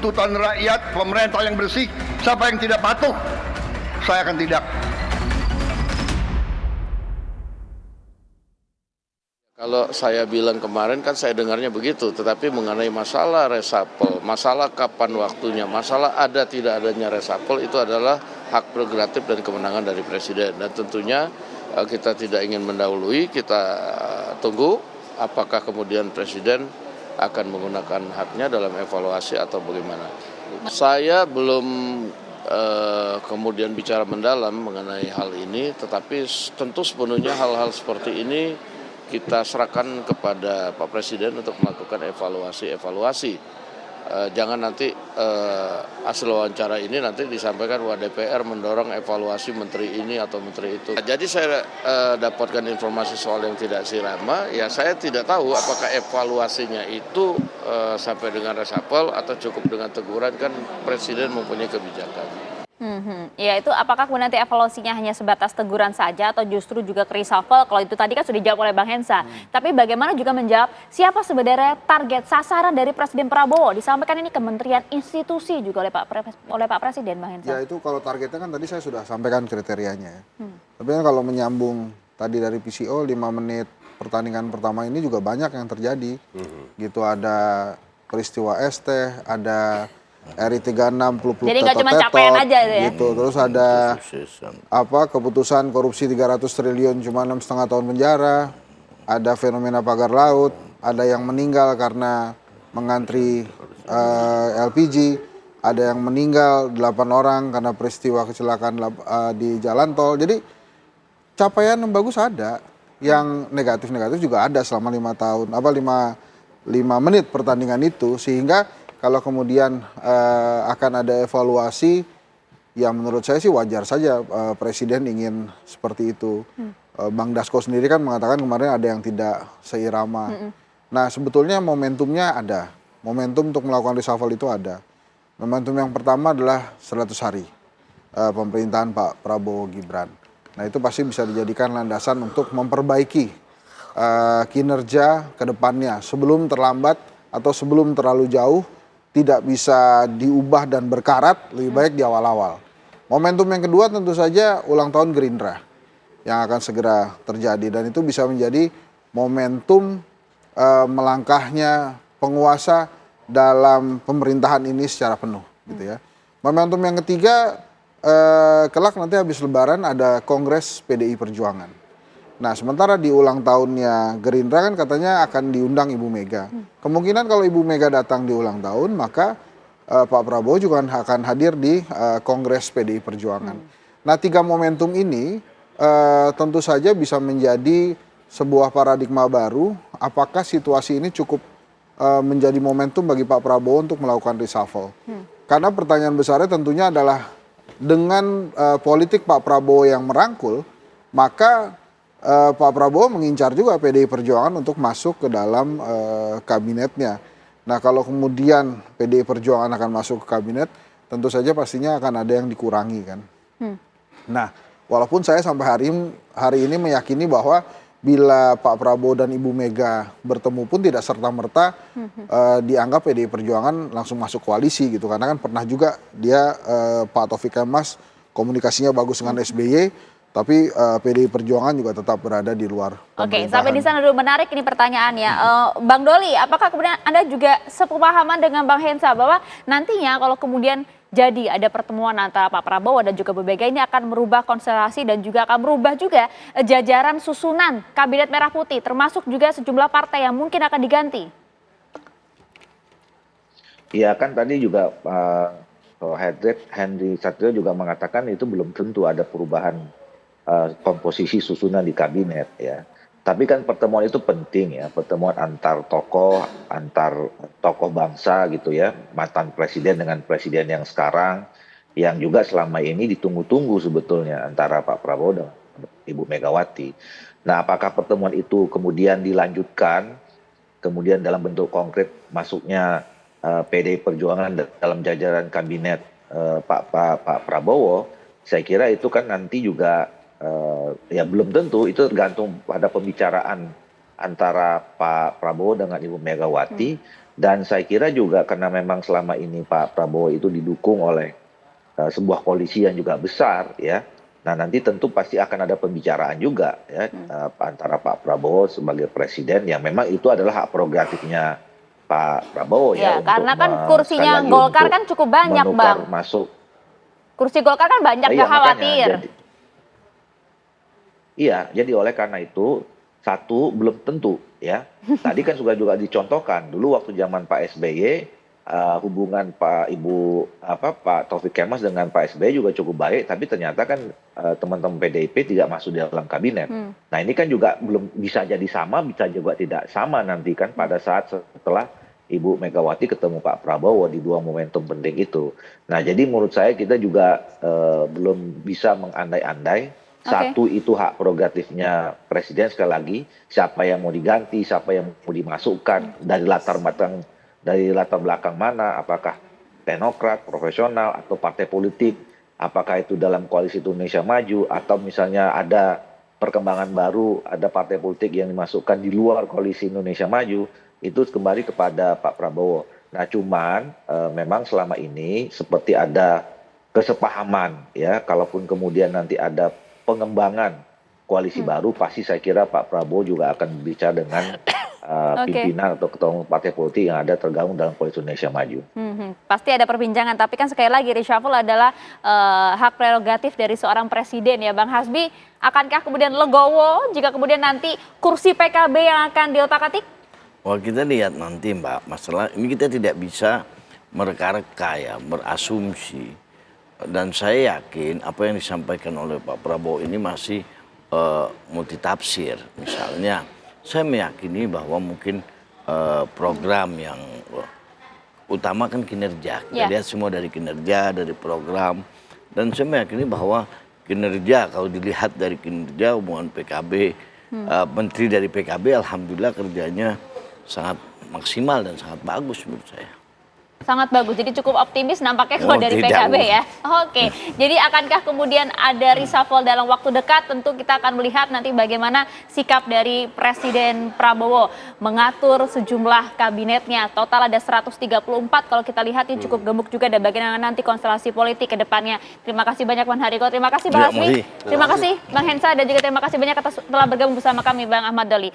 tuntutan rakyat, pemerintah yang bersih. Siapa yang tidak patuh, saya akan tindak. Kalau saya bilang kemarin kan saya dengarnya begitu, tetapi mengenai masalah resapel, masalah kapan waktunya, masalah ada tidak adanya resapel itu adalah hak prerogatif dan kemenangan dari Presiden. Dan tentunya kita tidak ingin mendahului, kita tunggu apakah kemudian Presiden akan menggunakan haknya dalam evaluasi atau bagaimana. Saya belum kemudian bicara mendalam mengenai hal ini, tetapi tentu sepenuhnya hal-hal seperti ini kita serahkan kepada Pak Presiden untuk melakukan evaluasi. Jangan nanti hasil wawancara ini nanti disampaikan bahwa DPR mendorong evaluasi menteri ini atau menteri itu. Jadi saya dapatkan informasi soal yang tidak sirama, ya saya tidak tahu apakah evaluasinya itu sampai dengan resapel atau cukup dengan teguran, kan Presiden mempunyai kebijakan. Ya itu apakah kemudian nanti evaluasinya hanya sebatas teguran saja atau justru juga ke reshuffle? Kalau itu tadi kan sudah dijawab oleh Bang Hensa. Tapi bagaimana juga menjawab siapa sebenarnya target sasaran dari Presiden Prabowo? Disampaikan ini kementerian institusi juga oleh Pak Presiden, Bang Hensa. Ya itu kalau targetnya kan tadi saya sudah sampaikan kriterianya. Tapi kan kalau menyambung tadi dari PCO 5 menit pertandingan pertama ini juga banyak yang terjadi. Gitu ada peristiwa ST, ada RI 36 peluk-peluk Jadi nggak cuma capaian aja ya? gitu. Terus ada keputusan korupsi 300 triliun cuma 6,5 tahun penjara, ada fenomena pagar laut, ada yang meninggal karena mengantri LPG, ada yang meninggal 8 orang karena peristiwa kecelakaan di jalan tol. Jadi capaian yang bagus ada, yang negatif-negatif juga ada selama 5 menit pertandingan itu, sehingga kalau kemudian akan ada evaluasi, ya menurut saya sih wajar saja Presiden ingin seperti itu. Bang Dasko sendiri kan mengatakan kemarin ada yang tidak seirama. Nah sebetulnya momentumnya ada, momentum untuk melakukan reshuffle itu ada. Momentum yang pertama adalah 100 hari pemerintahan Pak Prabowo Gibran. Nah itu pasti bisa dijadikan landasan untuk memperbaiki kinerja ke depannya sebelum terlambat atau sebelum terlalu jauh. Tidak bisa diubah dan berkarat, lebih baik di awal-awal. Momentum yang kedua tentu saja ulang tahun Gerindra yang akan segera terjadi, dan itu bisa menjadi momentum melangkahnya penguasa dalam pemerintahan ini secara penuh, gitu ya. Momentum yang ketiga, kelak nanti habis Lebaran ada Kongres PDI Perjuangan. Nah sementara di ulang tahunnya Gerindra kan katanya akan diundang Ibu Mega. Kemungkinan kalau Ibu Mega datang di ulang tahun, maka Pak Prabowo juga akan hadir di Kongres PDI Perjuangan. Nah 3 momentum ini tentu saja bisa menjadi sebuah paradigma baru. Apakah situasi ini cukup menjadi momentum bagi Pak Prabowo untuk melakukan reshuffle? Karena pertanyaan besarnya tentunya adalah dengan politik Pak Prabowo yang merangkul, maka Pak Prabowo mengincar juga PDI Perjuangan untuk masuk ke dalam kabinetnya. Nah kalau kemudian PDI Perjuangan akan masuk ke kabinet, tentu saja pastinya akan ada yang dikurangi kan. Nah walaupun saya sampai hari ini meyakini bahwa bila Pak Prabowo dan Ibu Mega bertemu pun tidak serta-merta dianggap PDI Perjuangan langsung masuk koalisi gitu. Karena kan pernah juga dia Pak Taufik Kemas komunikasinya bagus dengan SBY. Tapi PDI Perjuangan juga tetap berada di luar pemerintahan. Oke, sampai di sana dulu menarik ini pertanyaannya. Bang Doli, apakah kemudian Anda juga sepemahaman dengan Bang Hensa bahwa nantinya kalau kemudian jadi ada pertemuan antara Pak Prabowo dan juga Bu Mega ini akan merubah konstelasi dan juga akan merubah juga jajaran susunan Kabinet Merah Putih, termasuk juga sejumlah partai yang mungkin akan diganti? Iya kan tadi juga Henry Satrio juga mengatakan itu belum tentu ada perubahan komposisi susunan di kabinet ya. Tapi kan pertemuan itu penting ya, pertemuan antar tokoh bangsa gitu ya, mantan presiden dengan presiden yang sekarang, yang juga selama ini ditunggu-tunggu sebetulnya antara Pak Prabowo dan Ibu Megawati. Nah apakah pertemuan itu kemudian dilanjutkan, kemudian dalam bentuk konkret masuknya PDI Perjuangan dalam jajaran kabinet Pak Prabowo, saya kira itu kan nanti juga ya belum tentu, itu tergantung pada pembicaraan antara Pak Prabowo dengan Ibu Megawati Dan saya kira juga karena memang selama ini Pak Prabowo itu didukung oleh sebuah koalisi yang juga besar ya. Nah nanti tentu pasti akan ada pembicaraan juga ya antara Pak Prabowo sebagai presiden yang memang itu adalah hak prerogatifnya Pak Prabowo Ya, ya. karena untuk kan kursinya sekali lagi Golkar untuk kan cukup banyak, menukar Bang. masuk. Kursi Golkar kan banyak, Iya, gak khawatir. Jadi oleh karena itu satu belum tentu ya. Tadi kan juga dicontohkan dulu waktu zaman Pak SBY hubungan Pak Taufik Kemas dengan Pak SBY juga cukup baik, tapi ternyata kan teman-teman PDIP tidak masuk di dalam kabinet. Nah ini kan juga belum bisa jadi sama, bisa juga tidak sama nanti kan pada saat setelah Ibu Megawati ketemu Pak Prabowo di dua momentum penting itu. Nah jadi menurut saya kita juga belum bisa mengandai-andai. Satu itu hak prerogatifnya presiden sekali lagi, siapa yang mau diganti, siapa yang mau dimasukkan, dari latar belakang mana, apakah teknokrat, profesional, atau partai politik, apakah itu dalam koalisi Indonesia Maju, atau misalnya ada perkembangan baru, ada partai politik yang dimasukkan di luar koalisi Indonesia Maju, itu kembali kepada Pak Prabowo. Nah cuman memang selama ini seperti ada kesepahaman ya, kalaupun kemudian nanti ada pengembangan koalisi baru, pasti saya kira Pak Prabowo juga akan berbicara dengan pimpinan atau ketua umum partai politik yang ada tergabung dalam koalisi Indonesia Maju. Pasti ada perbincangan, tapi kan sekali lagi reshuffle adalah hak prerogatif dari seorang presiden ya Bang Hasbi. Akankah kemudian legowo jika kemudian nanti kursi PKB yang akan diotak-atik? Wah kita lihat nanti Mbak, masalah ini kita tidak bisa mereka-reka ya, berasumsi. Dan saya yakin apa yang disampaikan oleh Pak Prabowo ini masih multitafsir. Misalnya saya meyakini bahwa mungkin program yang utama kan kinerja. Kita lihat semua dari kinerja, dari program. Dan saya meyakini bahwa kinerja, kalau dilihat dari kinerja hubungan PKB, menteri dari PKB alhamdulillah kerjanya sangat maksimal dan sangat bagus menurut saya. Sangat bagus, jadi cukup optimis nampaknya kalau dari PKB ya. Oke, jadi akankah kemudian ada reshuffle dalam waktu dekat? Tentu kita akan melihat nanti bagaimana sikap dari Presiden Prabowo mengatur sejumlah kabinetnya. Total ada 134 kalau kita lihat ini cukup gemuk juga, dan bagaimana nanti konstelasi politik ke depannya. Terima kasih banyak Bang Hariko, terima kasih Bang Hasbi, terima kasih Bang Hensa, dan juga terima kasih banyak atas telah bergabung bersama kami Bang Ahmad Doli.